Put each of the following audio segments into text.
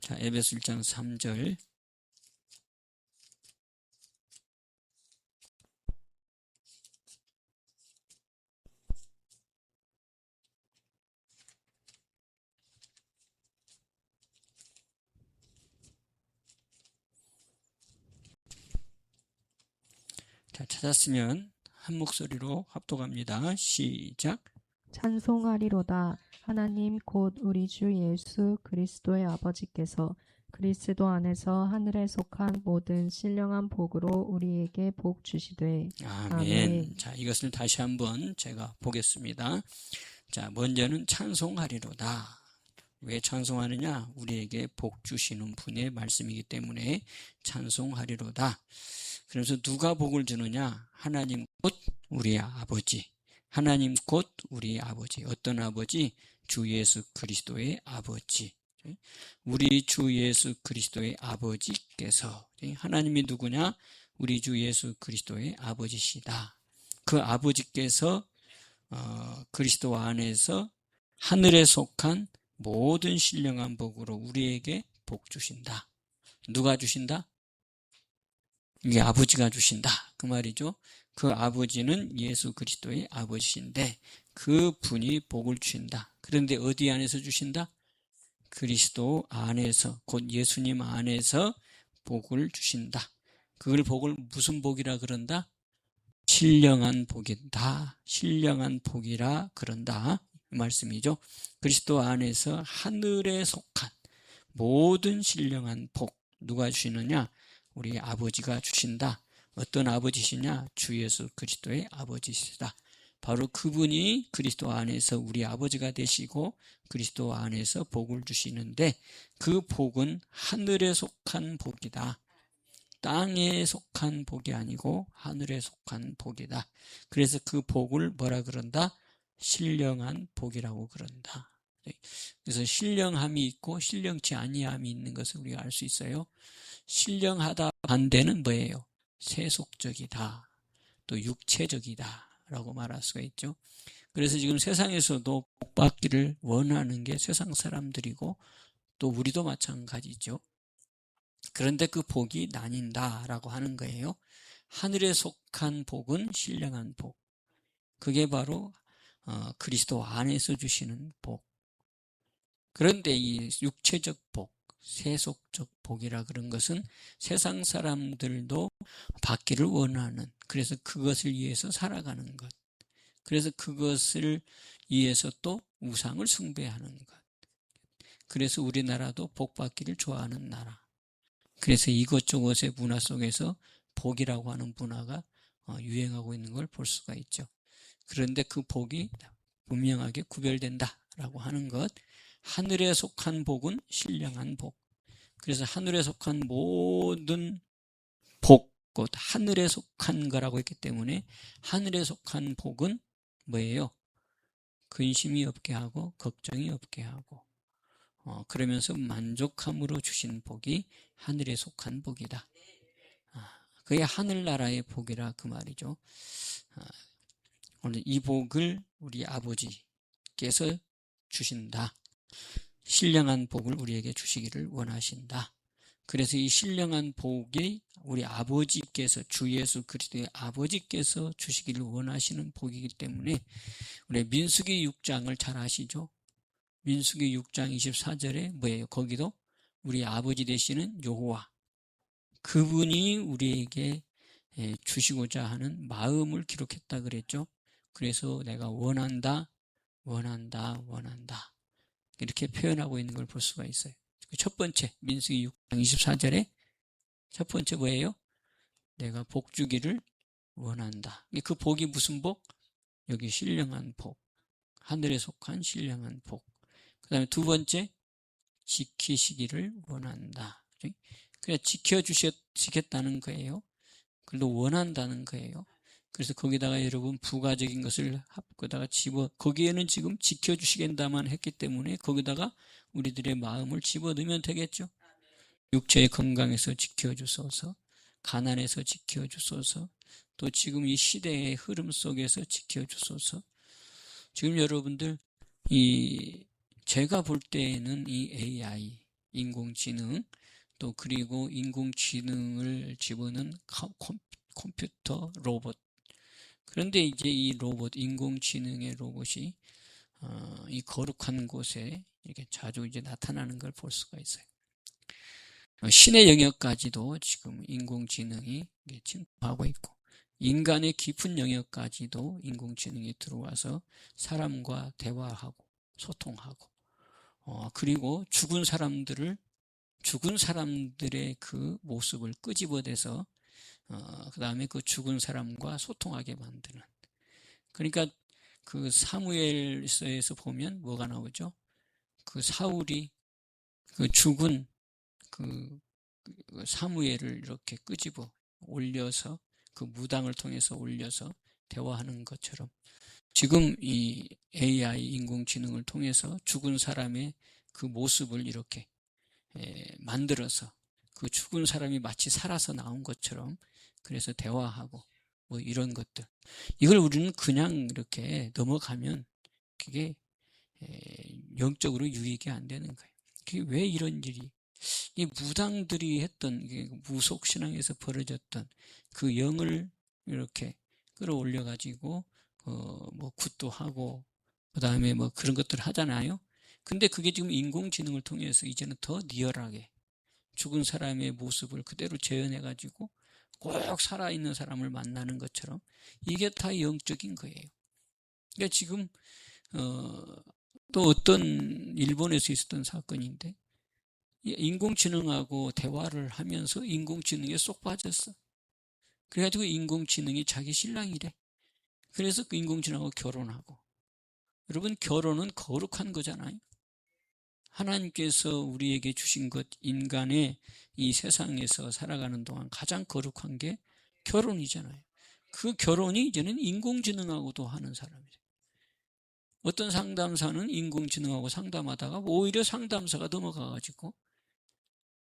자, 에베소 1장 3절. 자, 찾았으면 한 목소리로 합독합니다. 시작. 찬송하리로다. 하나님 곧 우리 주 예수 그리스도의 아버지께서 그리스도 안에서 하늘에 속한 모든 신령한 복으로 우리에게 복 주시되. 아멘. 자, 이것을 다시 한번 제가 보겠습니다. 자, 먼저는 찬송하리로다. 왜 찬송하느냐? 우리에게 복 주시는 분의 말씀이기 때문에 찬송하리로다. 그래서 누가 복을 주느냐? 하나님 곧 우리 아버지. 하나님 곧 우리 아버지. 어떤 아버지? 주 예수 그리스도의 아버지. 우리 주 예수 그리스도의 아버지께서, 하나님이 누구냐? 우리 주 예수 그리스도의 아버지시다. 그 아버지께서 그리스도 안에서 하늘에 속한 모든 신령한 복으로 우리에게 복 주신다. 누가 주신다? 이게 아버지가 주신다. 그 말이죠. 그 아버지는 예수 그리스도의 아버지신데 그 분이 복을 주신다. 그런데 어디 안에서 주신다? 그리스도 안에서, 곧 예수님 안에서 복을 주신다. 그걸 복을 무슨 복이라 그런다? 신령한 복이다. 신령한 복이라 그런다. 그 말씀이죠. 그리스도 안에서 하늘에 속한 모든 신령한 복 누가 주시느냐? 우리 아버지가 주신다. 어떤 아버지시냐? 주 예수 그리스도의 아버지시다. 바로 그분이 그리스도 안에서 우리 아버지가 되시고 그리스도 안에서 복을 주시는데 그 복은 하늘에 속한 복이다. 땅에 속한 복이 아니고 하늘에 속한 복이다. 그래서 그 복을 뭐라 그런다? 신령한 복이라고 그런다. 그래서 신령함이 있고 신령치 아니함이 있는 것을 우리가 알 수 있어요. 신령하다 반대는 뭐예요? 세속적이다. 또 육체적이다. 라고 말할 수가 있죠. 그래서 지금 세상에서도 복받기를 원하는 게 세상 사람들이고 또 우리도 마찬가지죠. 그런데 그 복이 나뉜다라고 하는 거예요. 하늘에 속한 복은 신령한 복. 그게 바로 그리스도 안에서 주시는 복. 그런데 이 육체적 복, 세속적 복이라 그런 것은 세상 사람들도 받기를 원하는, 그래서 그것을 위해서 살아가는 것. 그래서 그것을 위해서 또 우상을 숭배하는 것. 그래서 우리나라도 복 받기를 좋아하는 나라. 그래서 이것저것의 문화 속에서 복이라고 하는 문화가 유행하고 있는 걸 볼 수가 있죠. 그런데 그 복이 분명하게 구별된다라고 하는 것. 하늘에 속한 복은 신령한 복. 그래서 하늘에 속한 모든 복, 곧 하늘에 속한 거라고 했기 때문에 하늘에 속한 복은 뭐예요? 근심이 없게 하고 걱정이 없게 하고 그러면서 만족함으로 주신 복이 하늘에 속한 복이다. 그게 하늘나라의 복이라 그 말이죠. 오늘 이 복을 우리 아버지께서 주신다. 신령한 복을 우리에게 주시기를 원하신다. 그래서 이 신령한 복이 우리 아버지께서, 주 예수 그리스도의 아버지께서 주시기를 원하시는 복이기 때문에 우리 민수기 6장을 잘 아시죠? 민수기 6장 24절에 뭐예요? 거기도 우리 아버지 되시는 여호와, 그분이 우리에게 주시고자 하는 마음을 기록했다 그랬죠. 그래서 내가 원한다, 원한다, 원한다 이렇게 표현하고 있는 걸 볼 수가 있어요. 첫 번째 민수기 6장 24절에 첫 번째 뭐예요? 내가 복 주기를 원한다. 그 복이 무슨 복? 여기 신령한 복, 하늘에 속한 신령한 복. 그 다음에 두 번째, 지키시기를 원한다. 그냥 지켜주시겠다는 거예요. 그래도 원한다는 거예요. 그래서 거기다가 여러분 부가적인 것을 거기다가 거기에는 지금 지켜주시겠다만 했기 때문에 거기다가 우리들의 마음을 집어넣으면 되겠죠. 육체의 건강에서 지켜주소서, 가난에서 지켜주소서, 또 지금 이 시대의 흐름 속에서 지켜주소서. 지금 여러분들 제가 볼 때에는 이 AI, 인공지능, 또 그리고 인공지능을 집어넣은 컴퓨터, 로봇. 그런데 이제 이 로봇, 인공지능의 로봇이 이 거룩한 곳에 이렇게 자주 이제 나타나는 걸 볼 수가 있어요. 신의 영역까지도 지금 인공지능이 침투하고 있고, 인간의 깊은 영역까지도 인공지능이 들어와서 사람과 대화하고 소통하고, 그리고 죽은 사람들의 그 모습을 끄집어내서 그 다음에 그 죽은 사람과 소통하게 만드는. 그러니까 그 사무엘서에서 보면 뭐가 나오죠? 그 사울이 그 죽은 그 사무엘을 이렇게 끄집어 올려서 그 무당을 통해서 올려서 대화하는 것처럼, 지금 이 AI 인공지능을 통해서 죽은 사람의 그 모습을 이렇게 만들어서 그 죽은 사람이 마치 살아서 나온 것처럼 그래서 대화하고 뭐 이런 것들, 이걸 우리는 그냥 이렇게 넘어가면 그게 영적으로 유익이 안 되는 거예요. 그게 왜 이런 일이, 이 무당들이 했던 무속신앙에서 벌어졌던 그 영을 이렇게 끌어올려 가지고 뭐 굿도 하고 그 다음에 뭐 그런 것들 하잖아요. 근데 그게 지금 인공지능을 통해서 이제는 더 리얼하게 죽은 사람의 모습을 그대로 재현해 가지고 꼭 살아있는 사람을 만나는 것처럼, 이게 다 영적인 거예요. 그러니까 지금 또 어떤 일본에서 있었던 사건인데, 인공지능하고 대화를 하면서 인공지능에 쏙 빠졌어. 그래가지고 인공지능이 자기 신랑이래. 그래서 그 인공지능하고 결혼하고. 여러분, 결혼은 거룩한 거잖아요. 하나님께서 우리에게 주신 것, 인간의 이 세상에서 살아가는 동안 가장 거룩한 게 결혼이잖아요. 그 결혼이 이제는 인공지능하고도 하는 사람이에요. 어떤 상담사는 인공지능하고 상담하다가 오히려 상담사가 넘어가가지고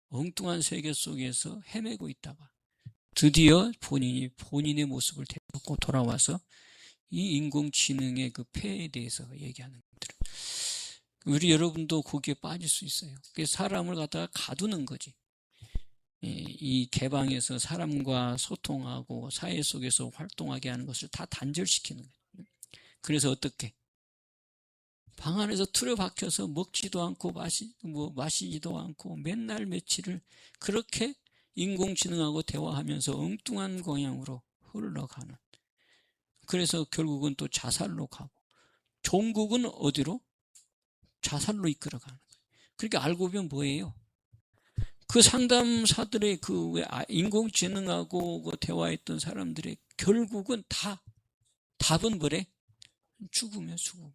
엉뚱한 세계 속에서 헤매고 있다가 드디어 본인의 모습을 되찾고 돌아와서 이 인공지능의 그 폐해에 대해서 얘기하는 것들, 우리 여러분도 거기에 빠질 수 있어요. 그래서 사람을 갖다가 가두는 거지. 이 개방에서 사람과 소통하고 사회 속에서 활동하게 하는 것을 다 단절시키는 거예요. 그래서 어떻게? 방 안에서 틀어박혀서 먹지도 않고 마시지도 않고 맨날 며칠을 그렇게 인공지능하고 대화하면서 엉뚱한 방향으로 흘러가는. 그래서 결국은 또 자살로 가고, 종국은 어디로? 자살로 이끌어가는 거예요. 그러니까 알고 보면 뭐예요? 그 상담사들의 인공지능하고 대화했던 사람들의 결국은 다 답은 뭐래? 죽음이야, 죽음.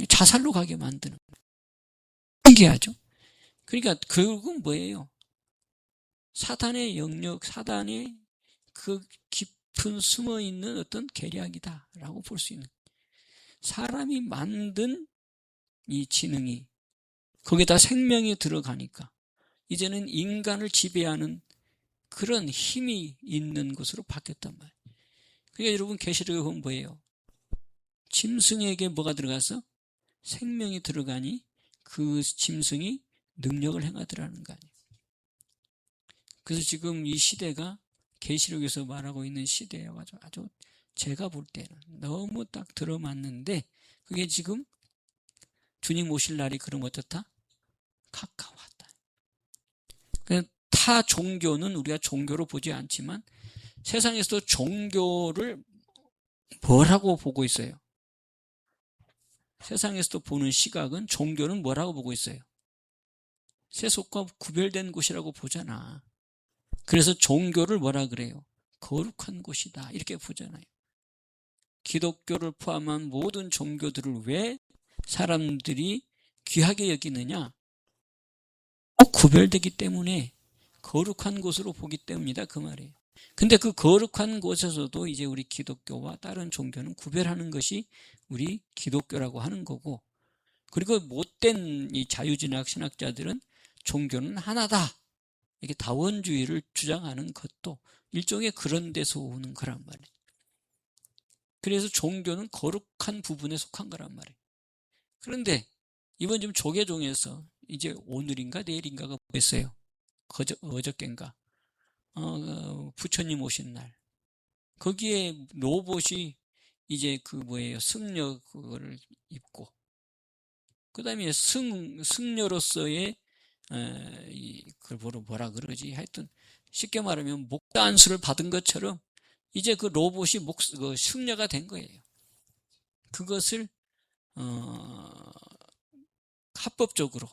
자살로 가게 만드는 거예요. 신기하죠? 그러니까 결국은 뭐예요? 사단의 영역, 사단의 그 깊은 숨어있는 어떤 계략이다라고 볼 수 있는 거예요. 사람이 만든 이 지능이 거기다 생명이 들어가니까 이제는 인간을 지배하는 그런 힘이 있는 것으로 바뀌었단 말이에요. 그러니까 여러분, 계시록에 보면 뭐예요? 짐승에게 뭐가 들어가서? 생명이 들어가니 그 짐승이 능력을 행하더라는 거 아니에요. 그래서 지금 이 시대가 계시록에서 말하고 있는 시대여서 아주 제가 볼 때는 너무 딱 들어맞는데, 그게 지금 주님 오실 날이 그럼 어떻다? 가까웠다. 타 종교는 우리가 종교로 보지 않지만 세상에서도 종교를 뭐라고 보고 있어요? 세상에서도 보는 시각은 종교는 뭐라고 보고 있어요? 세속과 구별된 곳이라고 보잖아. 그래서 종교를 뭐라 그래요? 거룩한 곳이다, 이렇게 보잖아요. 기독교를 포함한 모든 종교들을 왜 사람들이 귀하게 여기느냐? 꼭 구별되기 때문에 거룩한 곳으로 보기 때문이다, 그 말이에요. 근데 그 거룩한 곳에서도 이제 우리 기독교와 다른 종교는 구별하는 것이 우리 기독교라고 하는 거고, 그리고 못된 이 자유진학 신학자들은 종교는 하나다, 이게 다원주의를 주장하는 것도 일종의 그런 데서 오는 거란 말이에요. 그래서 종교는 거룩한 부분에 속한 거란 말이에요. 그런데 이번 지금 조계종에서 이제 오늘인가 내일인가가 뭐였어요? 어저께인가? 부처님 오신 날. 거기에 로봇이 이제 승려 그거를 입고, 그 다음에 승려로서의, 그걸 뭐라 그러지? 하여튼, 쉽게 말하면 목자 안수를 받은 것처럼 이제 그 로봇이 승려가 된 거예요. 그것을, 합법적으로.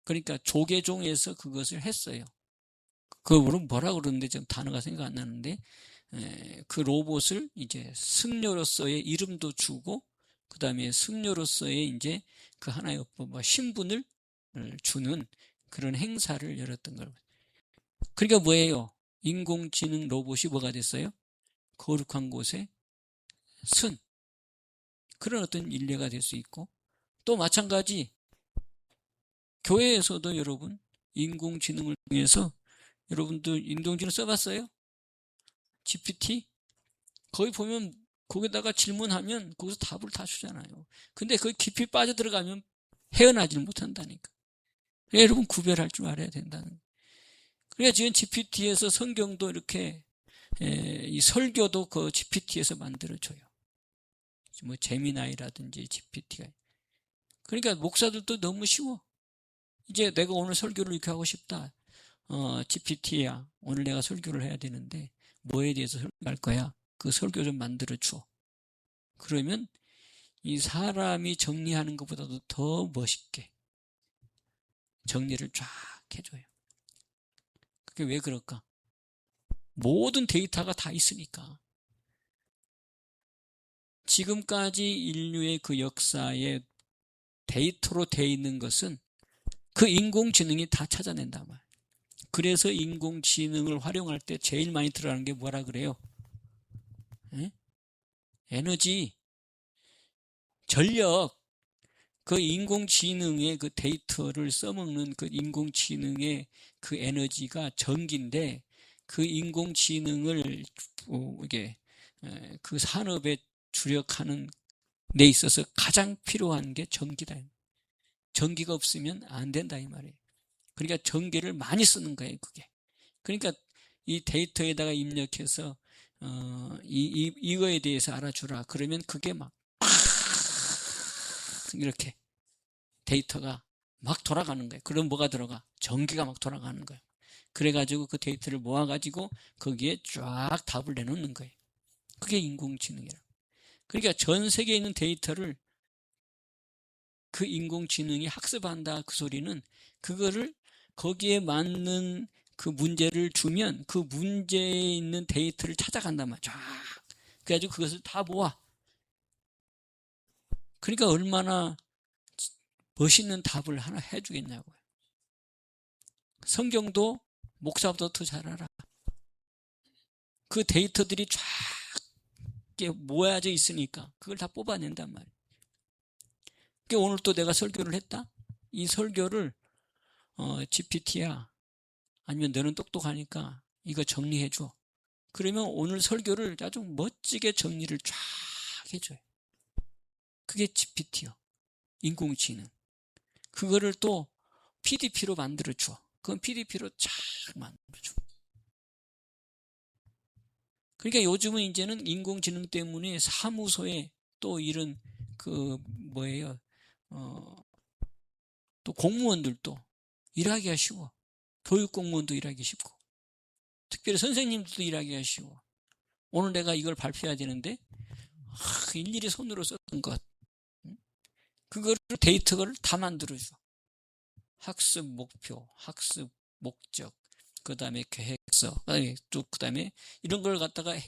그러니까 조계종에서 그것을 했어요. 그걸 뭐라 그러는데 지금 단어가 생각 안 나는데, 그 로봇을 이제 승려로서의 이름도 주고, 그 다음에 승려로서의 이제 그 하나의 신분을 주는 그런 행사를 열었던 걸. 그러니까 뭐예요? 인공지능 로봇이 뭐가 됐어요? 거룩한 곳에 그런 어떤 인례가 될 수 있고, 또 마찬가지 교회에서도 여러분 인공지능을 통해서 여러분들 인공지능 써봤어요? GPT? 거기 보면 거기다가 질문하면 거기서 답을 다 주잖아요. 근데 그 깊이 빠져들어가면 헤어나질 못한다니까. 그러니까 여러분 구별할 줄 알아야 된다는 거예요. 그러니까 지금 GPT에서 성경도 이렇게 이 설교도 그 GPT에서 만들어줘요. 뭐 제미나이라든지 GPT가. 그러니까 목사들도 너무 쉬워. 이제 내가 오늘 설교를 이렇게 하고 싶다. GPT야, 오늘 내가 설교를 해야 되는데 뭐에 대해서 설교할 거야? 그 설교 좀 만들어줘. 그러면 이 사람이 정리하는 것보다도 더 멋있게 정리를 쫙 해줘요. 그게 왜 그럴까? 모든 데이터가 다 있으니까. 지금까지 인류의 그 역사에 데이터로 돼 있는 것은 그 인공지능이 다 찾아낸단 말이에요. 그래서 인공지능을 활용할 때 제일 많이 들어가는 게 뭐라 그래요? 에너지, 전력. 그 인공지능의 그 데이터를 써먹는 그 인공지능의 그 에너지가 전기인데, 그 인공지능을 이게 그 산업에 주력하는 데 있어서 가장 필요한 게 전기다. 전기가 없으면 안 된다 이 말이에요. 그러니까 전기를 많이 쓰는 거예요, 그게. 그러니까 이 데이터에다가 입력해서 이거에 대해서 알아주라. 그러면 그게 막 이렇게 데이터가 막 돌아가는 거예요. 그럼 뭐가 들어가? 전기가 막 돌아가는 거예요. 그래가지고 그 데이터를 모아가지고 거기에 쫙 답을 내놓는 거예요. 그게 인공지능이라고. 그러니까 전 세계에 있는 데이터를 그 인공지능이 학습한다 그 소리는, 그거를 거기에 맞는 그 문제를 주면 그 문제에 있는 데이터를 찾아간단 말이야. 쫙. 그래가지고 그것을 다 모아. 그러니까 얼마나 멋있는 답을 하나 해주겠냐고요. 성경도 목사보다 더 잘 알아. 그 데이터들이 쫙 모아져 있으니까 그걸 다 뽑아낸단 말이에요. 그러니까 오늘 또 내가 설교를 했다? 이 설교를 GPT야, 아니면 너는 똑똑하니까 이거 정리해줘. 그러면 오늘 설교를 아주 멋지게 정리를 쫙 해줘요. 그게 GPT요. 인공지능. 그거를 또 PDP로 만들어줘. 그건 PDP로 쫙 만들어줘. 그러니까 요즘은 이제는 인공지능 때문에 사무소에 또 이런 또 공무원들도 일하기가 쉬워. 교육 공무원도 일하기 쉽고, 특별히 선생님들도 일하기가 쉬워. 오늘 내가 이걸 발표해야 되는데 일일이 손으로 썼던 것, 그거를 데이터를 다 만들어줘. 학습 목표, 학습 목적, 그 다음에 계획서, 그 다음에 이런 걸 갖다가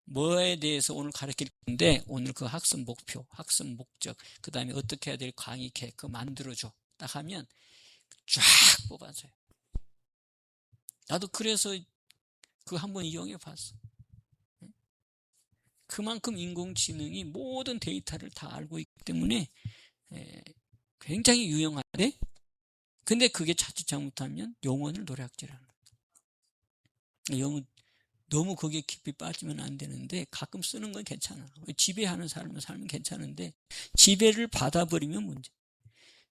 뭐에 대해서 오늘 가르칠 건데, 오늘 그 학습 목표, 학습 목적, 그 다음에 어떻게 해야 될 강의 계획, 그거 만들어줘. 딱 하면 쫙 뽑아줘요. 나도 그래서 그거 한번 이용해 봤어. 그만큼 인공지능이 모든 데이터를 다 알고 있기 때문에 굉장히 유용한데, 근데 그게 자칫 잘못하면 영혼을 노략질하는 거예요. 너무 거기에 깊이 빠지면 안 되는데, 가끔 쓰는 건 괜찮아. 지배하는 사람은 살면 괜찮은데 지배를 받아버리면 문제.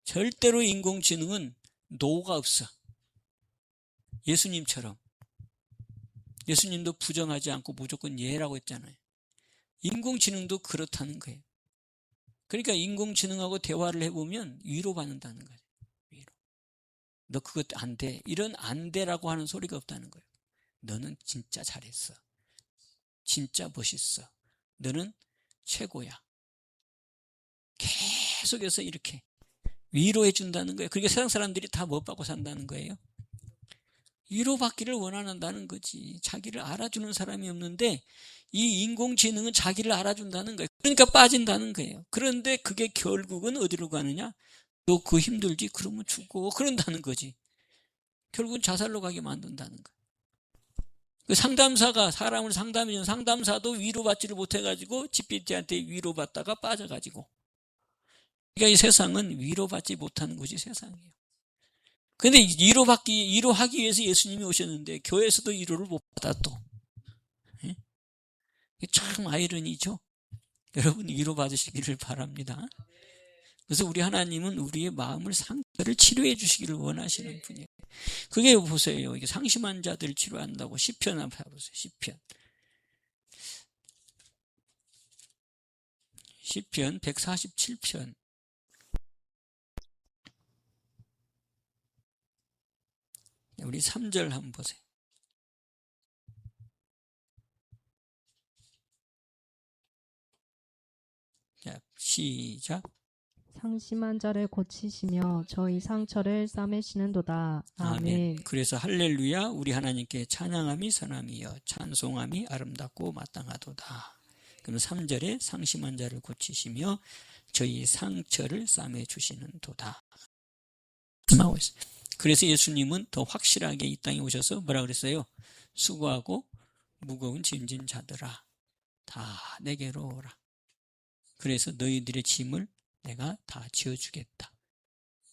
절대로 인공지능은 노가 없어. 예수님처럼. 예수님도 부정하지 않고 무조건 예라고 했잖아요. 인공지능도 그렇다는 거예요. 그러니까 인공지능하고 대화를 해보면 위로받는다는 거예요. 위로. 너 그것 안 돼. 이런 안 돼라고 하는 소리가 없다는 거예요. 너는 진짜 잘했어. 진짜 멋있어. 너는 최고야. 계속해서 이렇게 위로해 준다는 거예요. 그러니까 세상 사람들이 다 못 받고 산다는 거예요. 위로받기를 원한다는 거지. 자기를 알아주는 사람이 없는데 이 인공지능은 자기를 알아준다는 거예요. 그러니까 빠진다는 거예요. 그런데 그게 결국은 어디로 가느냐? 너 그거 힘들지? 그러면 죽고 그런다는 거지. 결국은 자살로 가게 만든다는 거예요. 그 상담사가 사람을 상담해준 상담사도 위로받지를 못해가지고 GPT한테 위로받다가 빠져가지고. 그러니까 이 세상은 위로받지 못하는 곳이 세상이에요. 근데 위로하기 위해서 예수님이 오셨는데 교회에서도 위로를 못 받아 또. 예? 참 아이러니죠. 여러분 위로받으시기를 바랍니다. 그래서 우리 하나님은 우리의 마음을 상처를 치료해 주시기를 원하시는 분이에요. 그게 보세요. 이게 상심한 자들을 치료한다고 시편 한번 봐보세요. 시편 147편. 우리 3절 한번 보세요. 자, 시작. 상심한 자를 고치시며 저희 상처를 싸매시는도다. 아멘. 그래서 할렐루야 우리 하나님께 찬양함이 선함이여 찬송함이 아름답고 마땅하도다. 그럼 3절에 상심한 자를 고치시며 저희 상처를 싸매주시는 도다. 그래서 예수님은 더 확실하게 이 땅에 오셔서 뭐라 그랬어요? 수고하고 무거운 짐진 자들아 다 내게로 오라. 그래서 너희들의 짐을 내가 다 지어주겠다.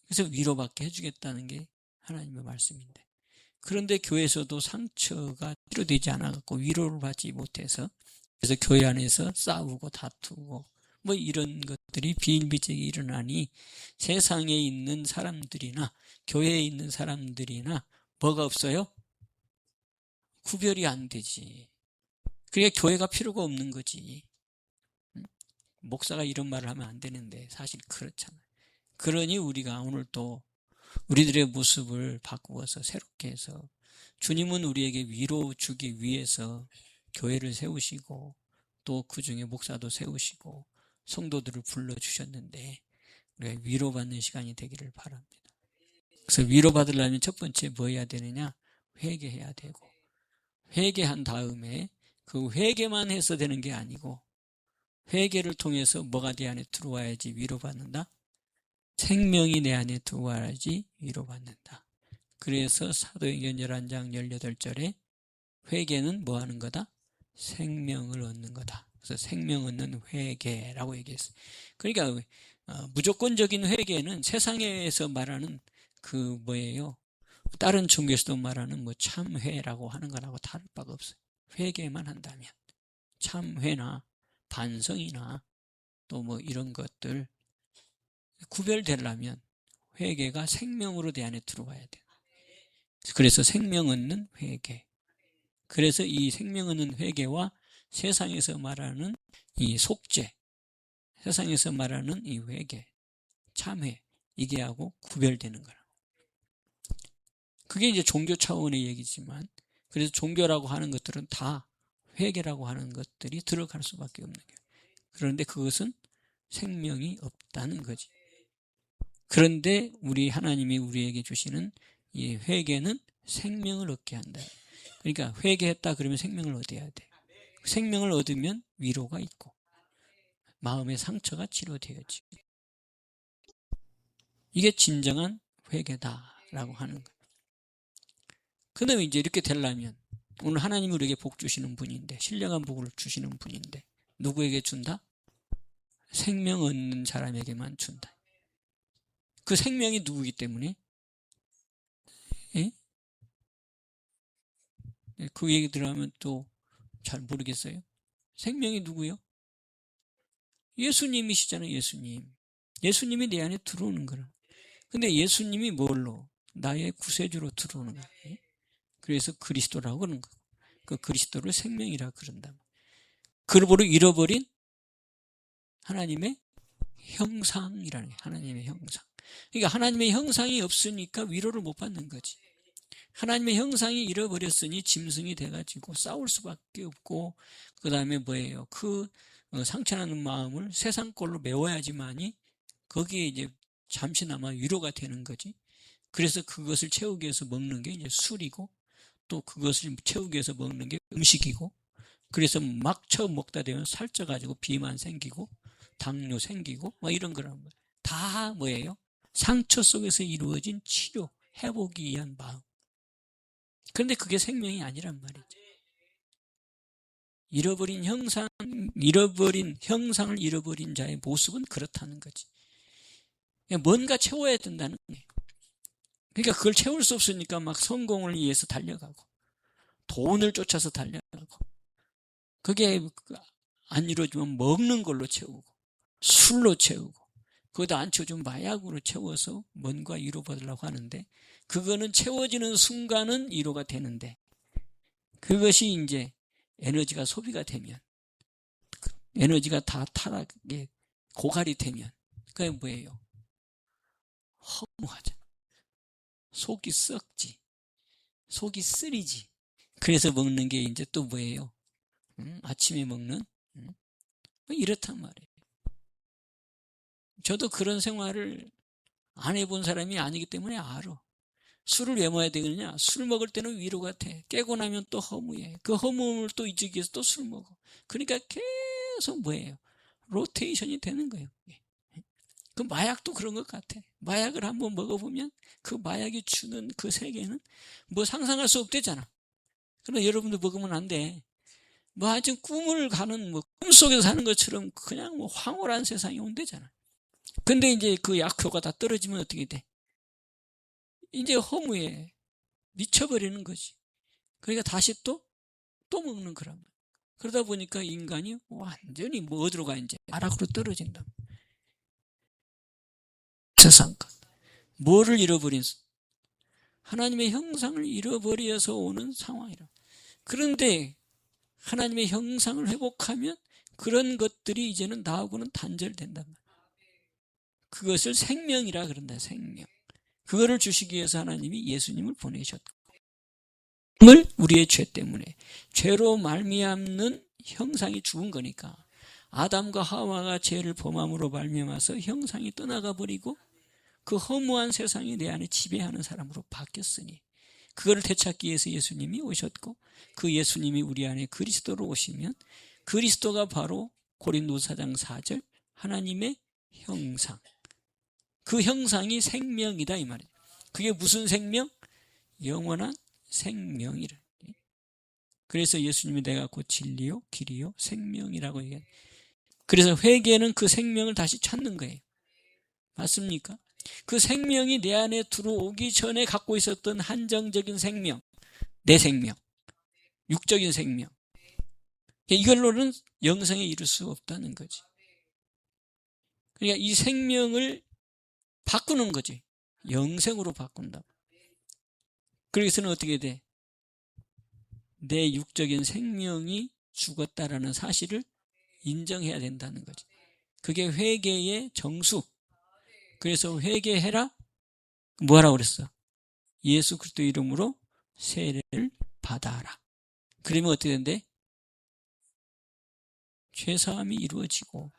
그래서 위로받게 해주겠다는 게 하나님의 말씀인데, 그런데 교회에서도 상처가 치료되지 않아갖고 위로를 받지 못해서 그래서 교회 안에서 싸우고 다투고 뭐 이런 것들이 비일비재하게 일어나니 세상에 있는 사람들이나 교회에 있는 사람들이나 뭐가 없어요? 구별이 안 되지. 그러니까 교회가 필요가 없는 거지. 목사가 이런 말을 하면 안 되는데 사실 그렇잖아요. 그러니 우리가 오늘 또 우리들의 모습을 바꾸어서 새롭게 해서 주님은 우리에게 위로 주기 위해서 교회를 세우시고 또 그중에 목사도 세우시고 성도들을 불러주셨는데 우리가 위로받는 시간이 되기를 바랍니다. 그래서 위로받으려면 첫 번째 뭐 해야 되느냐? 회개해야 되고, 회개한 다음에 그 회개만 해서 되는 게 아니고 회개를 통해서 뭐가 내 안에 들어와야지 위로받는다? 생명이 내 안에 들어와야지 위로받는다. 그래서 사도행전 11장 18절에 회개는 뭐 하는 거다? 생명을 얻는 거다. 그래서 생명 얻는 회개라고 얘기했어요. 그러니까 무조건적인 회개는 세상에서 말하는 그 뭐예요? 다른 종교에서도 말하는 뭐 참회라고 하는 거라고 다를 바가 없어요. 회개만 한다면 참회나 반성이나 또 뭐 이런 것들 구별되려면 회개가 생명으로 내 안에 들어와야 돼요. 그래서 생명 얻는 회개. 그래서 이 생명 얻는 회개와 세상에서 말하는 이 속죄, 세상에서 말하는 이 회개, 참회, 이게 하고 구별되는 거라고. 그게 이제 종교 차원의 얘기지만, 그래서 종교라고 하는 것들은 다 회개라고 하는 것들이 들어갈 수밖에 없는 거예요. 그런데 그것은 생명이 없다는 거지. 그런데 우리 하나님이 우리에게 주시는 이 회개는 생명을 얻게 한다. 그러니까 회개했다 그러면 생명을 얻어야 돼. 생명을 얻으면 위로가 있고 마음의 상처가 치료되어지. 이게 진정한 회개다라고 하는 거예요. 그 다음에 이제 이렇게 되려면 오늘 하나님이 우리에게 복 주시는 분인데, 신령한 복을 주시는 분인데 누구에게 준다? 생명 얻는 사람에게만 준다. 그 생명이 누구이기 때문에? 예? 그 얘기 들어가면 또 잘 모르겠어요. 생명이 누구요? 예수님이시잖아요. 예수님이 내 안에 들어오는 거라. 근데 예수님이 뭘로? 나의 구세주로 들어오는 거예요. 그래서 그리스도라고 그러는 거예요. 그 그리스도를 생명이라 그런다. 그러므로 잃어버린 하나님의 형상이라는 거예요. 하나님의 형상. 그러니까 하나님의 형상이 없으니까 위로를 못 받는 거지. 하나님의 형상이 잃어버렸으니 짐승이 돼가지고 싸울 수밖에 없고, 그 다음에 뭐예요? 그 상처나는 마음을 세상 걸로 메워야지만이 거기에 이제 잠시나마 위로가 되는 거지. 그래서 그것을 채우기 위해서 먹는 게 이제 술이고, 또 그것을 채우기 위해서 먹는 게 음식이고, 그래서 막 처음 먹다 되면 살쪄가지고 비만 생기고 당뇨 생기고 뭐 이런 거란 말이에요. 다 뭐예요? 상처 속에서 이루어진 치료, 회복이 위한 마음. 그런데 그게 생명이 아니란 말이죠. 잃어버린 형상을 잃어버린 자의 모습은 그렇다는 거지. 뭔가 채워야 된다는 거예요. 그러니까 그걸 채울 수 없으니까 막 성공을 위해서 달려가고, 돈을 쫓아서 달려가고, 그게 안 이루어지면 먹는 걸로 채우고, 술로 채우고, 그것도 안 채워주면 마약으로 채워서 뭔가 위로받으려고 하는데, 그거는 채워지는 순간은 위로가 되는데, 그것이 이제 에너지가 소비가 되면, 에너지가 다 타락에 고갈이 되면, 그게 뭐예요? 허무하죠. 속이 썩지. 속이 쓰리지. 그래서 먹는 게 이제 또 뭐예요? 아침에 먹는? 이렇단 말이에요. 저도 그런 생활을 안 해본 사람이 아니기 때문에 알아. 술을 왜 먹어야 되느냐? 술 먹을 때는 위로가 돼. 깨고 나면 또 허무해. 그 허무함을 또 잊기 위해서 또 술 먹어. 그러니까 계속 뭐예요? 로테이션이 되는 거예요. 그 마약도 그런 것 같아. 마약을 한번 먹어보면 그 마약이 주는 그 세계는 뭐 상상할 수 없대잖아. 그러나 여러분도 먹으면 안 돼. 뭐 하여튼 꿈을 가는 뭐 꿈속에서 사는 것처럼 그냥 뭐 황홀한 세상이 온대잖아. 근데 이제 그 약효가 다 떨어지면 어떻게 돼? 이제 허무해. 미쳐버리는 거지. 그러니까 다시 또 먹는 거란 말이야. 그러다 보니까 인간이 완전히 뭐 어디로 가 이제 나락으로 떨어진다. 세상 것. 뭐를 잃어버린? 하나님의 형상을 잃어버려서 오는 상황이라. 그런데 하나님의 형상을 회복하면 그런 것들이 이제는 나하고는 단절된단 말이야. 그것을 생명이라 그런다. 생명. 그거를 주시기 위해서 하나님이 예수님을 보내셨고, 우리의 죄 때문에 죄로 말미암는 형상이 죽은 거니까 아담과 하와가 죄를 범함으로 말미암아서 형상이 떠나가 버리고 그 허무한 세상이 내 안에 지배하는 사람으로 바뀌었으니 그거를 되찾기 위해서 예수님이 오셨고, 그 예수님이 우리 안에 그리스도로 오시면 그리스도가 바로 고린도서 4장 4절 하나님의 형상, 그 형상이 생명이다 이 말이에요. 그게 무슨 생명? 영원한 생명이라. 그래서 예수님이 내가 곧 진리요 길이요 생명이라고 얘기해요. 그래서 회개는 그 생명을 다시 찾는 거예요. 맞습니까? 그 생명이 내 안에 들어오기 전에 갖고 있었던 한정적인 생명, 내 생명, 육적인 생명, 이걸로는 영생에 이를 수 없다는 거지. 그러니까 이 생명을 바꾸는 거지. 영생으로 바꾼다. 그래서는 어떻게 돼? 내 육적인 생명이 죽었다라는 사실을 인정해야 된다는 거지. 그게 회개의 정수. 그래서 회개해라. 뭐라고 그랬어? 예수 그리스도 이름으로 세례를 받아라. 그러면 어떻게 된대? 죄사함이 이루어지고,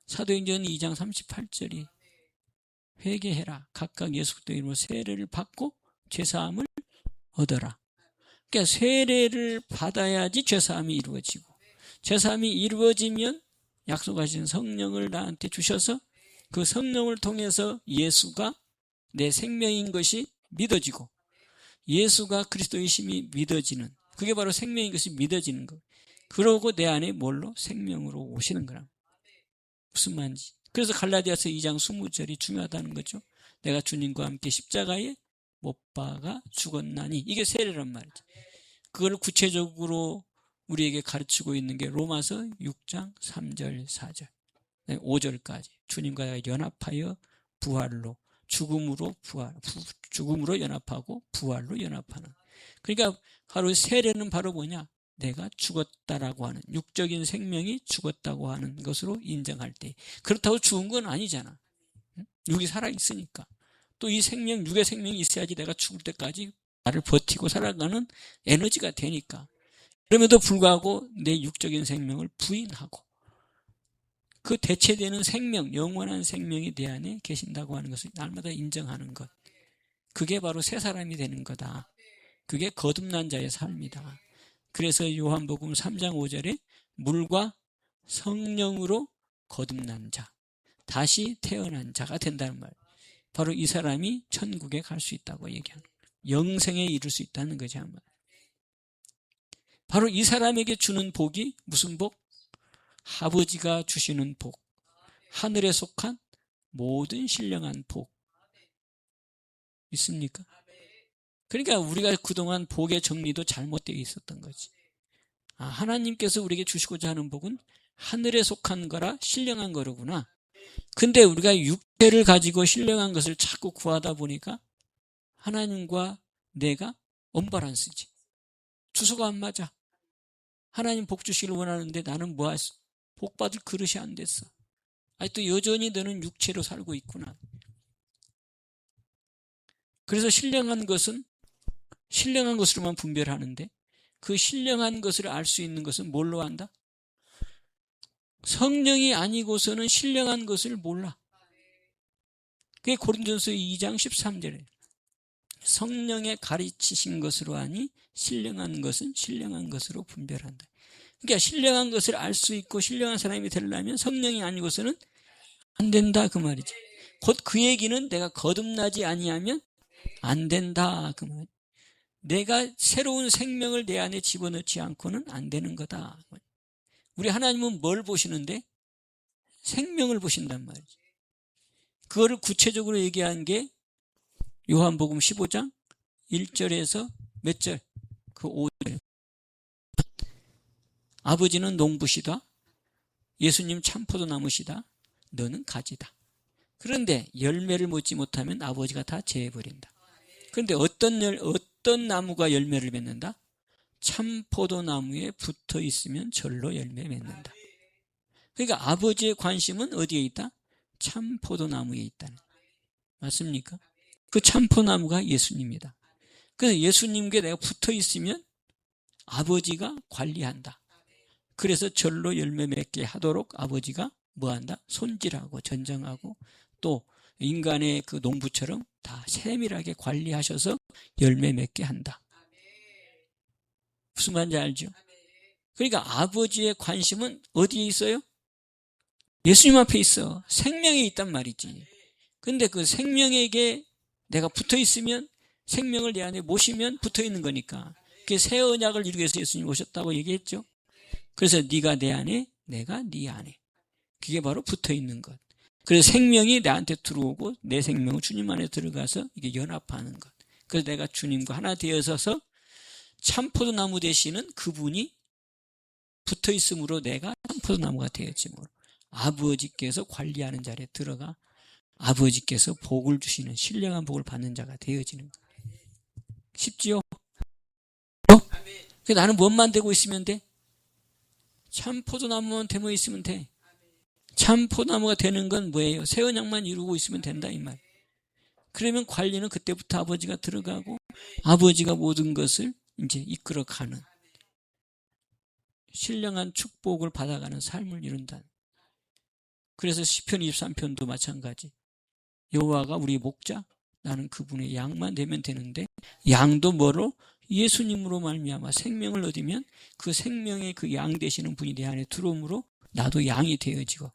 사도행전 2장 38절이 회개해라. 각각 예수 그리스도 이름으로 세례를 받고 죄사함을 얻어라. 그러니까 세례를 받아야지 죄사함이 이루어지고, 죄사함이 이루어지면 약속하신 성령을 나한테 주셔서 그 성령을 통해서 예수가 내 생명인 것이 믿어지고, 예수가 그리스도이심이 믿어지는, 그게 바로 생명인 것이 믿어지는 거. 그러고 내 안에 뭘로? 생명으로 오시는 거라. 무슨 말인지. 그래서 갈라디아서 2장 20절이 중요하다는 거죠. 내가 주님과 함께 십자가에 못 박아 죽었나니. 이게 세례란 말이죠. 그걸 구체적으로 우리에게 가르치고 있는 게 로마서 6장 3절 4절 5절까지 주님과 연합하여 부활로 죽음으로 죽음으로 연합하고 부활로 연합하는. 그러니까 바로 세례는 바로 뭐냐? 내가 죽었다라고 하는, 육적인 생명이 죽었다고 하는 것으로 인정할 때. 그렇다고 죽은 건 아니잖아. 육이 살아있으니까. 또 이 생명, 육의 생명이 있어야지 내가 죽을 때까지 나를 버티고 살아가는 에너지가 되니까. 그럼에도 불구하고 내 육적인 생명을 부인하고 그 대체되는 생명, 영원한 생명이 내 안에 계신다고 하는 것을 날마다 인정하는 것. 그게 바로 새 사람이 되는 거다. 그게 거듭난 자의 삶이다. 그래서 요한복음 3장 5절에 물과 성령으로 거듭난 자, 다시 태어난 자가 된다는 말. 바로 이 사람이 천국에 갈 수 있다고 얘기하는 거예요. 영생에 이를 수 있다는 거죠. 바로 이 사람에게 주는 복이 무슨 복? 아버지가 주시는 복, 하늘에 속한 모든 신령한 복. 있습니까? 그러니까 우리가 그동안 복의 정리도 잘못되어 있었던 거지. 하나님께서 우리에게 주시고자 하는 복은 하늘에 속한 거라 신령한 거로구나. 근데 우리가 육체를 가지고 신령한 것을 자꾸 구하다 보니까 하나님과 내가 언밸런스지. 주소가 안 맞아. 하나님 복 주시기를 원하는데 나는 뭐 했어? 복 받을 그릇이 안 됐어. 또 여전히 너는 육체로 살고 있구나. 그래서 신령한 것은 신령한 것으로만 분별하는데 그 신령한 것을 알 수 있는 것은 뭘로 안다? 성령이 아니고서는 신령한 것을 몰라. 그게 고린도전서 2장 13절에 성령의 가르치신 것으로 아니 신령한 것은 신령한 것으로 분별한다. 그러니까 신령한 것을 알 수 있고 신령한 사람이 되려면 성령이 아니고서는 안 된다 그 말이지. 곧 그 얘기는 내가 거듭나지 아니하면 안 된다 그 말. 내가 새로운 생명을 내 안에 집어넣지 않고는 안 되는 거다. 우리 하나님은 뭘 보시는데? 생명을 보신단 말이지. 그거를 구체적으로 얘기한 게 요한복음 15장 1절에서 몇 절? 그 5절. 아버지는 농부시다. 예수님 참포도나무시다. 너는 가지다. 그런데 열매를 맺지 못하면 아버지가 다 제해버린다. 그런데 어떤 나무가 열매를 맺는다? 참포도나무에 붙어 있으면 절로 열매 맺는다. 그러니까 아버지의 관심은 어디에 있다? 참포도나무에 있다. 맞습니까? 그 참포나무가 예수님이다. 그래서 예수님께 내가 붙어 있으면 아버지가 관리한다. 그래서 절로 열매 맺게 하도록 아버지가 뭐한다? 손질하고 전정하고 또 인간의 그 농부처럼 다 세밀하게 관리하셔서 열매 맺게 한다. 무슨 말인지 알죠? 그러니까 아버지의 관심은 어디에 있어요? 예수님 앞에 있어. 생명에 있단 말이지. 근데 그 생명에게 내가 붙어 있으면 생명을 내 안에 모시면 붙어 있는 거니까. 그게 새 언약을 이루기 위해서 예수님이 오셨다고 얘기했죠. 그래서 네가 내 안에, 내가 네 안에. 그게 바로 붙어 있는 것. 그래서 생명이 나한테 들어오고 내 생명은 주님 안에 들어가서 이게 연합하는 것. 그래서 내가 주님과 하나 되어서서 참포도나무 되시는 그분이 붙어 있으므로 내가 참포도나무가 되었지므로 아버지께서 관리하는 자리에 들어가 아버지께서 복을 주시는 신령한 복을 받는 자가 되어지는 거예요. 쉽지요? 나는 뭔만 되고 있으면 돼? 참포도나무만 되어 있으면 돼. 참포도나무가 되는 건 뭐예요? 새 언약만 이루고 있으면 된다 이 말. 그러면 관리는 그때부터 아버지가 들어가고 아버지가 모든 것을 이제 이끌어가는 신령한 축복을 받아가는 삶을 이룬다. 그래서 시편 23편도 마찬가지. 여호와가 우리 목자, 나는 그분의 양만 되면 되는데 양도 뭐로? 예수님으로 말미암아 생명을 얻으면 그 생명의 그 양 되시는 분이 내 안에 들어오므로 나도 양이 되어지고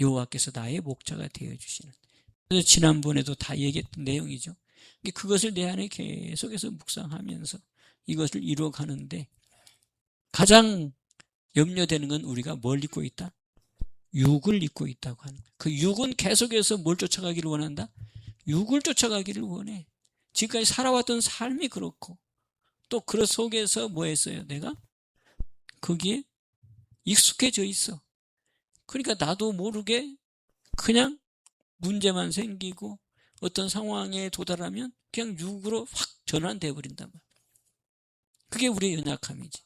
여호와께서 나의 목자가 되어주시는. 그래서 지난번에도 다 얘기했던 내용이죠. 그것을 내 안에 계속해서 묵상하면서 이것을 이루어가는데 가장 염려되는 건 우리가 뭘 잊고 있다? 육을 잊고 있다고 하는 거예요. 그 육은 계속해서 뭘 쫓아가기를 원한다? 육을 쫓아가기를 원해. 지금까지 살아왔던 삶이 그렇고 또 그 속에서 뭐 했어요? 내가 거기에 익숙해져 있어. 그러니까 나도 모르게 그냥 문제만 생기고 어떤 상황에 도달하면 그냥 육으로 확 전환돼 버린단 말이에요. 그게 우리의 연약함이지.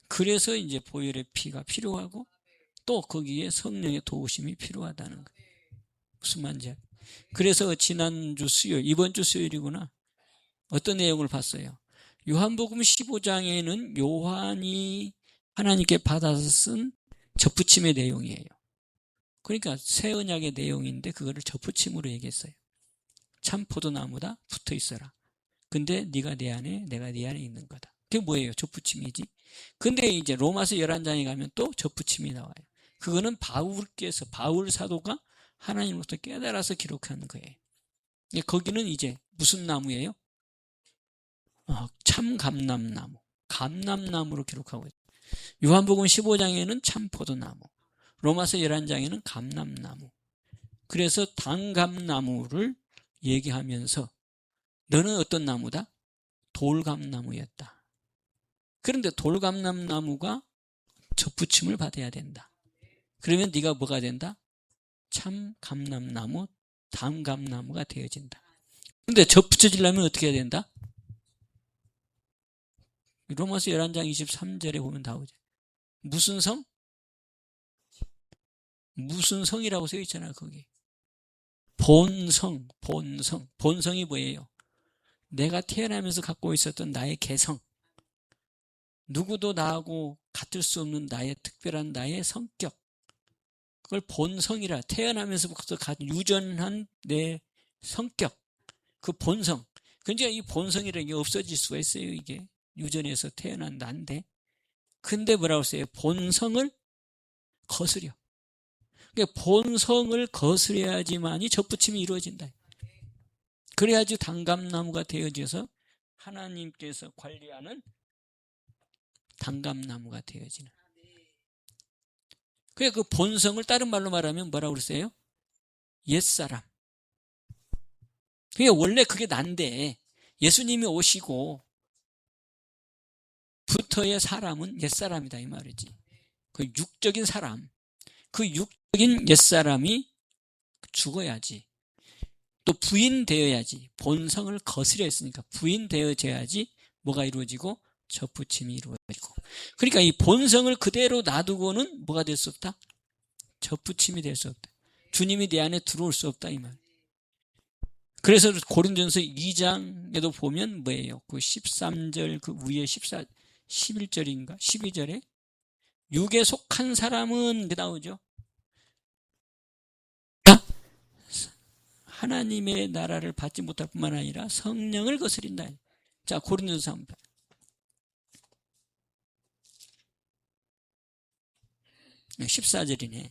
그래서 이제 보혈의 피가 필요하고 또 거기에 성령의 도우심이 필요하다는 거예요. 무슨 말인지 알아요? 그래서 지난주 수요일, 이번 주 수요일이구나. 어떤 내용을 봤어요? 요한복음 15장에는 요한이 하나님께 받아서 쓴 접붙임의 내용이에요. 그러니까 새 언약의 내용인데 그거를 접붙임으로 얘기했어요. 참 포도나무다 붙어 있어라. 근데 네가 내 안에 내가 네 안에 있는 거다. 그게 뭐예요? 접붙임이지. 근데 이제 로마서 11장에 가면 또 접붙임이 나와요. 그거는 바울 사도가 하나님으로부터 깨달아서 기록한 거예요. 거기는 이제 무슨 나무예요? 참 감람나무. 감람나무로 기록하고 있어요. 요한복음 15장에는 참 포도나무. 로마서 11장에는 감람나무. 그래서 단감나무를 얘기하면서 너는 어떤 나무다? 돌감나무였다. 그런데 돌감나무가 접붙임을 받아야 된다. 그러면 네가 뭐가 된다? 참 감람나무, 단감나무가 되어진다. 그런데 접붙여지려면 어떻게 해야 된다? 로마서 11장 23절에 보면 나오죠. 무슨 성? 무슨 성이라고 써 있잖아요, 거기. 본성. 본성이 뭐예요? 내가 태어나면서 갖고 있었던 나의 개성. 누구도 나하고 같을 수 없는 나의 특별한 나의 성격. 그걸 본성이라, 태어나면서부터 유전한 내 성격. 그 본성. 그러니까 이 본성이라는 게 없어질 수가 있어요, 이게. 유전에서 태어난 나인데. 근데 뭐라고 써요? 본성을 거스려. 그러니까 본성을 거스려야지만이 접붙임이 이루어진다. 그래야지 단감나무가 되어져서 하나님께서 관리하는 단감나무가 되어지는. 그러니까 그 본성을 다른 말로 말하면 뭐라고 그랬어요? 옛사람. 그러니까 원래 그게 난데 예수님이 오시고 부터의 사람은 옛사람이다 이 말이지. 그 육적인 사람. 그 육적인 옛사람이 죽어야지. 또 부인되어야지. 본성을 거스려 했으니까 부인되어져야지 뭐가 이루어지고 접붙임이 이루어지고. 그러니까 이 본성을 그대로 놔두고는 뭐가 될 수 없다? 접붙임이 될 수 없다. 주님이 내 안에 들어올 수 없다 이 말. 그래서 고린도전서 2장에도 보면 뭐예요? 그 13절 그 위에 11절인가 12절에 육에 속한 사람은 나오죠. 하나님의 나라를 받지 못할 뿐만 아니라 성령을 거스린다. 자, 고린도전서 한번. 14절이네.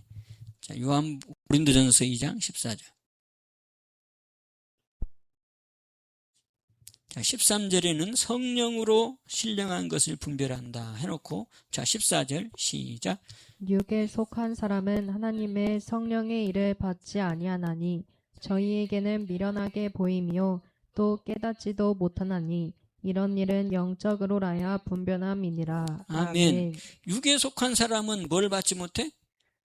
자, 고린도전서 2장 14절. 자, 13절에는 성령으로 신령한 것을 분별한다 해놓고, 자, 14절 시작. 육에 속한 사람은 하나님의 성령의 일을 받지 아니하나니 저희에게는 미련하게 보이며 또 깨닫지도 못하나니 이런 일은 영적으로라야 분별함이니라. 아멘. 육에 속한 사람은 뭘 받지 못해?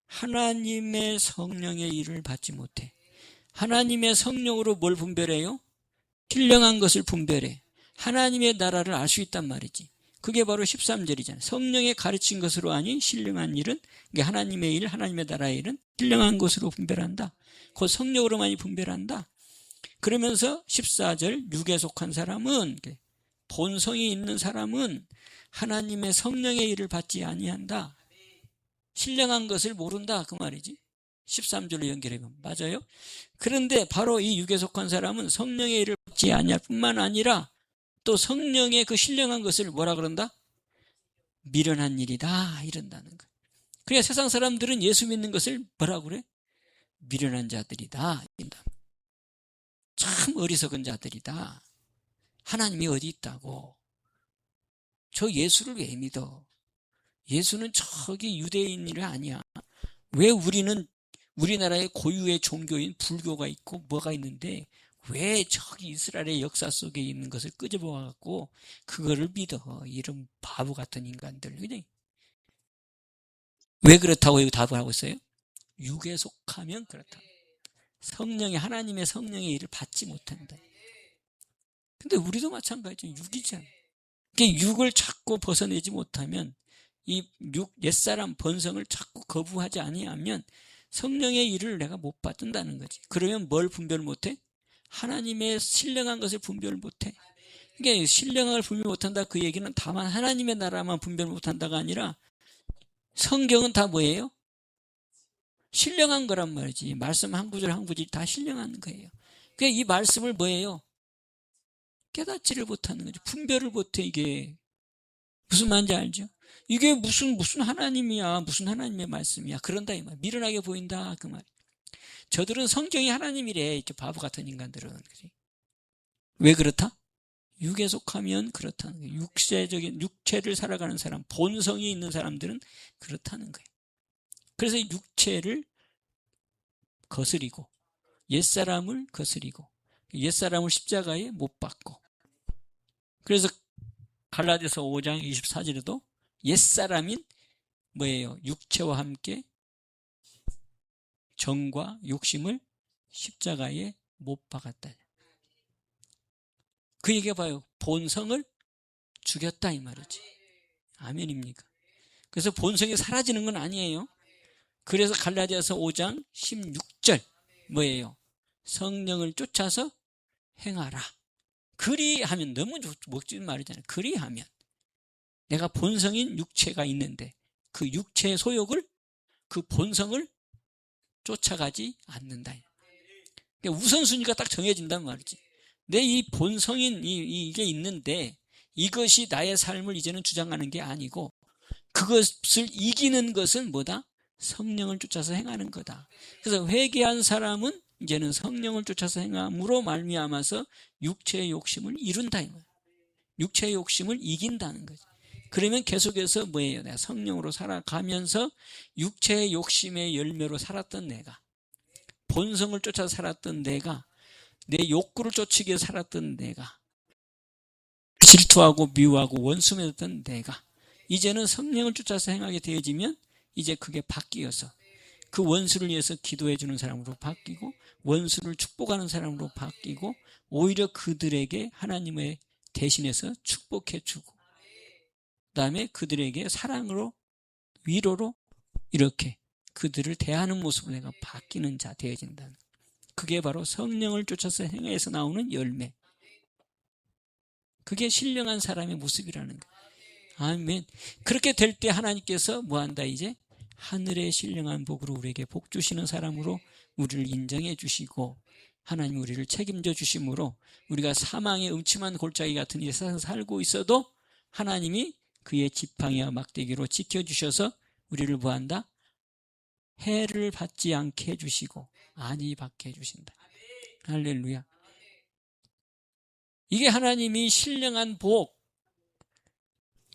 하나님의 성령의 일을 받지 못해. 하나님의 성령으로 뭘 분별해요? 신령한 것을 분별해. 하나님의 나라를 알 수 있단 말이지. 그게 바로 13절이잖아요. 성령의 가르친 것으로 아니 신령한 일은, 하나님의 일, 하나님의 나라의 일은 신령한 것으로 분별한다. 그 성령으로만이 분별한다. 그러면서 14절 육에 속한 사람은, 본성이 있는 사람은 하나님의 성령의 일을 받지 아니한다. 신령한 것을 모른다 그 말이지. 13절로 연결해보면 맞아요. 그런데 바로 이 육에 속한 사람은 성령의 일을 받지 아니할 뿐만 아니라 또 성령의 그 신령한 것을 뭐라 그런다? 미련한 일이다 이런다는 거예요. 그러니까 세상 사람들은 예수 믿는 것을 뭐라 그래? 미련한 자들이다 이런다. 참 어리석은 자들이다. 하나님이 어디 있다고. 저 예수를 왜 믿어? 예수는 저기 유대인이 아니야. 왜 우리나라의 고유의 종교인 불교가 있고 뭐가 있는데 왜 저기 이스라엘의 역사 속에 있는 것을 끄집어갖고 그거를 믿어. 이런 바보 같은 인간들. 그냥 왜 그렇다고 답을 하고 있어요? 육에 속하면 그렇다. 하나님의 성령의 일을 받지 못한다. 근데 우리도 마찬가지죠. 육이잖아. 그러니까 육을 자꾸 벗어내지 못하면 옛사람 본성을 자꾸 거부하지 아니하면 성령의 일을 내가 못 받는다는 거지. 그러면 뭘 분별 못해? 하나님의 신령한 것을 분별 못해. 그러니까 신령한 걸 분별 못한다 그 얘기는 다만 하나님의 나라만 분별 못한다가 아니라 성경은 다 뭐예요? 신령한 거란 말이지. 말씀 한 구절 한 구절 다 신령한 거예요. 그러니까 이 말씀을 뭐예요? 깨닫지를 못하는 거죠. 분별을 못해. 이게 무슨 말인지 알죠? 이게 무슨 하나님이야, 무슨 하나님의 말씀이야. 그런다 이 말. 미련하게 보인다 그 말. 저들은 성경이 하나님이래. 이렇게 바보 같은 인간들은. 왜 그렇다? 육에 속하면 그렇다는 거예요. 육체를 살아가는 사람, 본성이 있는 사람들은 그렇다는 거예요. 그래서 육체를 거스리고 옛사람을 거스리고 옛사람을 십자가에 못 박고, 그래서 갈라디아서 5장 24절에도 옛사람인 뭐예요? 육체와 함께 정과 욕심을 십자가에 못 박았다. 그 얘기가 봐요. 본성을 죽였다 이 말이지. 아멘입니까? 그래서 본성이 사라지는 건 아니에요. 그래서 갈라디아서 5장 16절 뭐예요? 성령을 쫓아서 행하라. 그리하면, 너무 멋진 말이잖아요. 그리하면 내가 본성인 육체가 있는데 그 육체의 소욕을, 그 본성을 쫓아가지 않는다. 그러니까 우선순위가 딱 정해진단 말이지. 내 이 본성인 이게 있는데 이것이 나의 삶을 이제는 주장하는 게 아니고 그것을 이기는 것은 뭐다? 성령을 쫓아서 행하는 거다. 그래서 회개한 사람은 이제는 성령을 쫓아서 행함으로 말미암아서 육체의 욕심을 이룬다. 육체의 욕심을 이긴다는 거죠. 그러면 계속해서 뭐예요? 내가 성령으로 살아가면서 육체의 욕심의 열매로 살았던 내가, 본성을 쫓아 살았던 내가, 내 욕구를 쫓기 위해 살았던 내가, 질투하고 미워하고 원수 맺었던 내가 이제는 성령을 쫓아서 행하게 되어지면 이제 그게 바뀌어서 그 원수를 위해서 기도해 주는 사람으로 바뀌고 원수를 축복하는 사람으로 바뀌고 오히려 그들에게 하나님의 대신해서 축복해 주고 그다음에 그들에게 사랑으로 위로로 이렇게 그들을 대하는 모습으로 내가 바뀌는 자 되어진다는, 그게 바로 성령을 쫓아서 행해서 나오는 열매. 그게 신령한 사람의 모습이라는 거예요. 아멘. 그렇게 될 때 하나님께서 뭐한다? 이제 하늘의 신령한 복으로 우리에게 복 주시는 사람으로 우리를 인정해 주시고 하나님 우리를 책임져 주심으로 우리가 사망의 음침한 골짜기 같은 이 세상에 살고 있어도 하나님이 그의 지팡이와 막대기로 지켜주셔서 우리를 뭐한다? 해를 받지 않게 해주시고 안위 받게 해주신다. 할렐루야. 이게 하나님이 신령한 복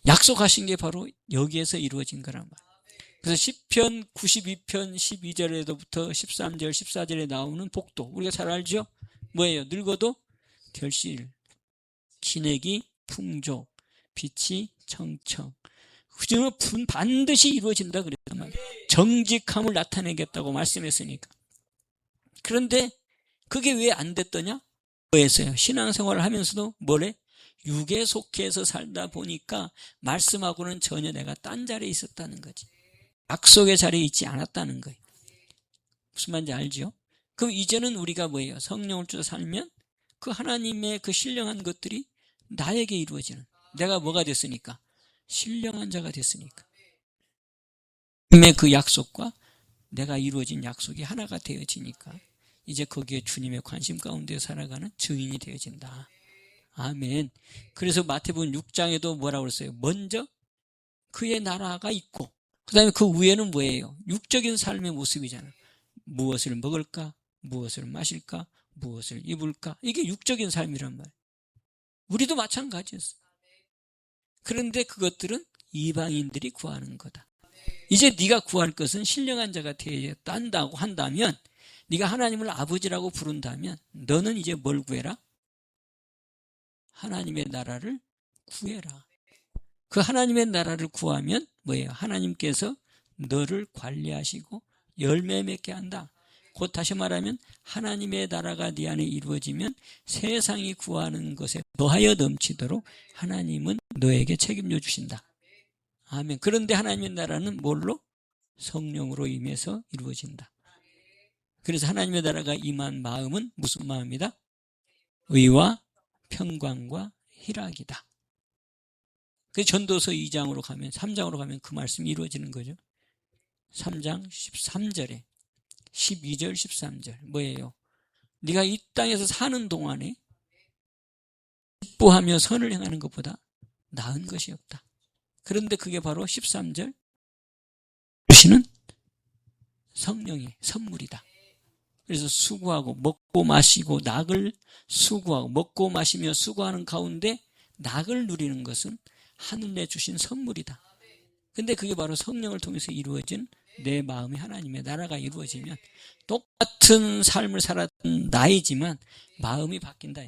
약속하신 게 바로 여기에서 이루어진 거란 말이에요. 그래서 시편 92편 12절에서부터 13절 14절에 나오는 복도 우리가 잘 알죠? 뭐예요? 늙어도 결실, 기내기 풍족, 빛이 청청. 반드시 이루어진다 그랬단 말이에요. 정직함을 나타내겠다고 말씀했으니까. 그런데 그게 왜 안 됐더냐? 뭐였어요? 신앙생활을 하면서도 뭐래? 육에 속해서 살다 보니까 말씀하고는 전혀 내가 딴 자리에 있었다는 거지. 약속의 자리에 있지 않았다는 거예요. 무슨 말인지 알죠? 그럼 이제는 우리가 뭐예요? 성령을 쫓아 살면 그 하나님의 그 신령한 것들이 나에게 이루어지는, 내가 뭐가 됐으니까? 신령한 자가 됐으니까. 주님의 그 약속과 내가 이루어진 약속이 하나가 되어지니까 이제 거기에 주님의 관심 가운데 살아가는 증인이 되어진다. 아멘. 그래서 마태복음 6장에도 뭐라고 그랬어요? 먼저 그의 나라가 있고 그 다음에 그 위에는 뭐예요? 육적인 삶의 모습이잖아. 무엇을 먹을까? 무엇을 마실까? 무엇을 입을까? 이게 육적인 삶이란 말이에요. 우리도 마찬가지였어. 그런데 그것들은 이방인들이 구하는 거다. 이제 네가 구할 것은 신령한 자가 되었다고 한다면, 네가 하나님을 아버지라고 부른다면 너는 이제 뭘 구해라? 하나님의 나라를 구해라. 그 하나님의 나라를 구하면 뭐예요? 하나님께서 너를 관리하시고 열매 맺게 한다. 곧 다시 말하면 하나님의 나라가 네 안에 이루어지면 세상이 구하는 것에 더하여 넘치도록 하나님은 너에게 책임져 주신다. 아멘. 그런데 하나님의 나라는 뭘로? 성령으로 임해서 이루어진다. 그래서 하나님의 나라가 임한 마음은 무슨 마음이다? 의와 평강과 희락이다. 그 전도서 2장으로 가면 3장으로 가면 그 말씀이 이루어지는 거죠. 3장 13절에 12절 13절 뭐예요? 네가 이 땅에서 사는 동안에 기뻐하며 선을 행하는 것보다 나은 것이 없다. 그런데 그게 바로 13절 주시는 성령의 선물이다. 그래서 수고하고 먹고 마시고 낙을 수고하고 먹고 마시며 수고하는 가운데 낙을 누리는 것은 하늘에 주신 선물이다. 근데 그게 바로 성령을 통해서 이루어진 내 마음이 하나님의 나라가 이루어지면 똑같은 삶을 살았던 나이지만 마음이 바뀐다.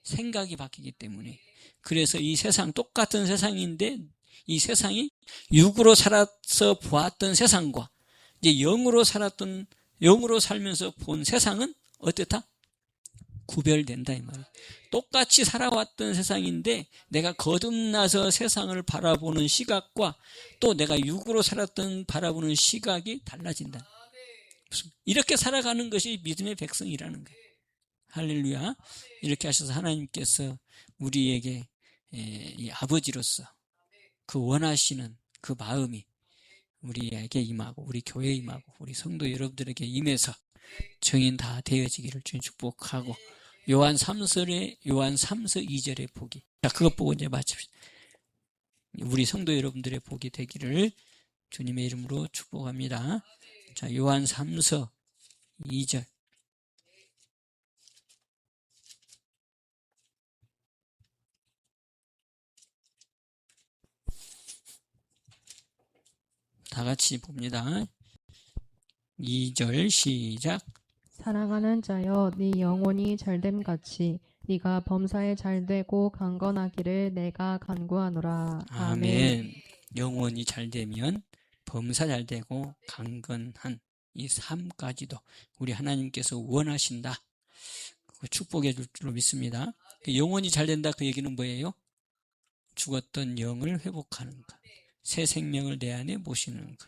생각이 바뀌기 때문에. 그래서 이 세상 똑같은 세상인데 이 세상이 육으로 살아서 보았던 세상과 이제 영으로 살면서 본 세상은 어떻다? 구별된다 이 말이에요. 똑같이 살아왔던 세상인데 내가 거듭나서 세상을 바라보는 시각과 또 내가 육으로 살았던 바라보는 시각이 달라진다. 이렇게 살아가는 것이 믿음의 백성이라는 거예요. 할렐루야. 이렇게 하셔서 하나님께서 우리에게 이 아버지로서 그 원하시는 그 마음이 우리에게 임하고 우리 교회에 임하고 우리 성도 여러분들에게 임해서 증인 다 되어지기를 주님 축복하고 요한 3서 2절의 복이 자 그것 보고 이제 마칩시다. 우리 성도 여러분들의 복이 되기를 주님의 이름으로 축복합니다. 자 요한 3서 2절 다 같이 봅니다. 2절 시작. 사랑하는 자여 네 영혼이 잘됨 같이 네가 범사에 잘되고 강건하기를 내가 간구하노라. 아멘. 영혼이 잘되면 범사 잘되고 강건한 이 삶까지도 우리 하나님께서 원하신다. 축복해 줄 줄로 믿습니다. 영혼이 잘된다 그 얘기는 뭐예요? 죽었던 영을 회복하는 것, 새 생명을 내 안에 모시는 것,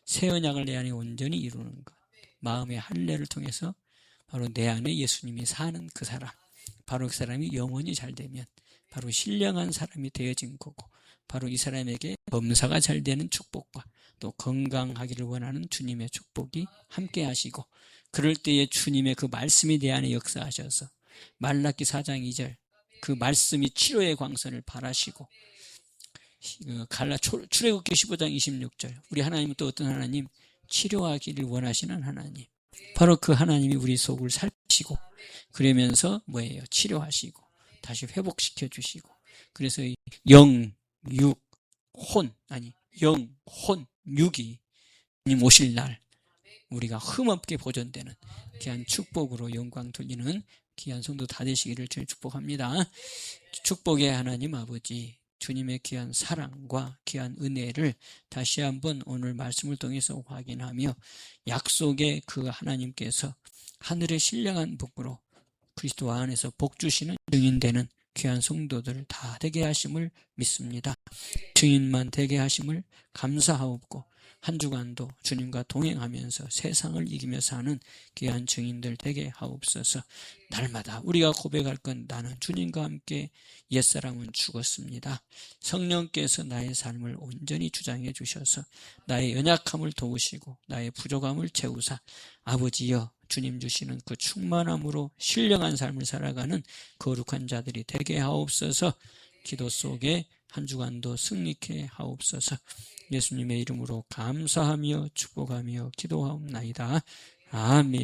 새 언약을 내 안에 온전히 이루는 것, 마음의 할례를 통해서 바로 내 안에 예수님이 사는 그 사람, 바로 그 사람이 영혼이 잘되면 바로 신령한 사람이 되어진 거고 바로 이 사람에게 범사가 잘되는 축복과 또 건강하기를 원하는 주님의 축복이 함께 하시고 그럴 때에 주님의 그 말씀이 내 안에 역사하셔서 말라기 4장 2절 그 말씀이 치료의 광선을 발하시고 출애굽기 15장 26절 우리 하나님은 또 어떤 하나님? 치료하기를 원하시는 하나님. 바로 그 하나님이 우리 속을 살피시고 그러면서 뭐예요? 치료하시고 다시 회복시켜 주시고 그래서 영, 육, 혼 영, 혼, 육이 주님 오실 날 우리가 흠없게 보존되는 귀한 축복으로 영광 돌리는 귀한 성도 다 되시기를 저희 축복합니다. 축복의 하나님 아버지 주님의 귀한 사랑과 귀한 은혜를 다시 한번 오늘 말씀을 통해서 확인하며 약속의 그 하나님께서 하늘의 신령한 복으로 그리스도 안에서 복 주시는 증인되는 귀한 성도들 다 되게 하심을 믿습니다. 증인만 되게 하심을 감사하옵고 한 주간도 주님과 동행하면서 세상을 이기며 사는 귀한 증인들 되게 하옵소서. 날마다 우리가 고백할 건 나는 주님과 함께 옛사람은 죽었습니다. 성령께서 나의 삶을 온전히 주장해 주셔서 나의 연약함을 도우시고 나의 부족함을 채우사 아버지여 주님 주시는 그 충만함으로 신령한 삶을 살아가는 거룩한 자들이 되게 하옵소서. 기도 속에 한 주간도 승리케 하옵소서. 예수님의 이름으로 감사하며 축복하며 기도하옵나이다. 아멘.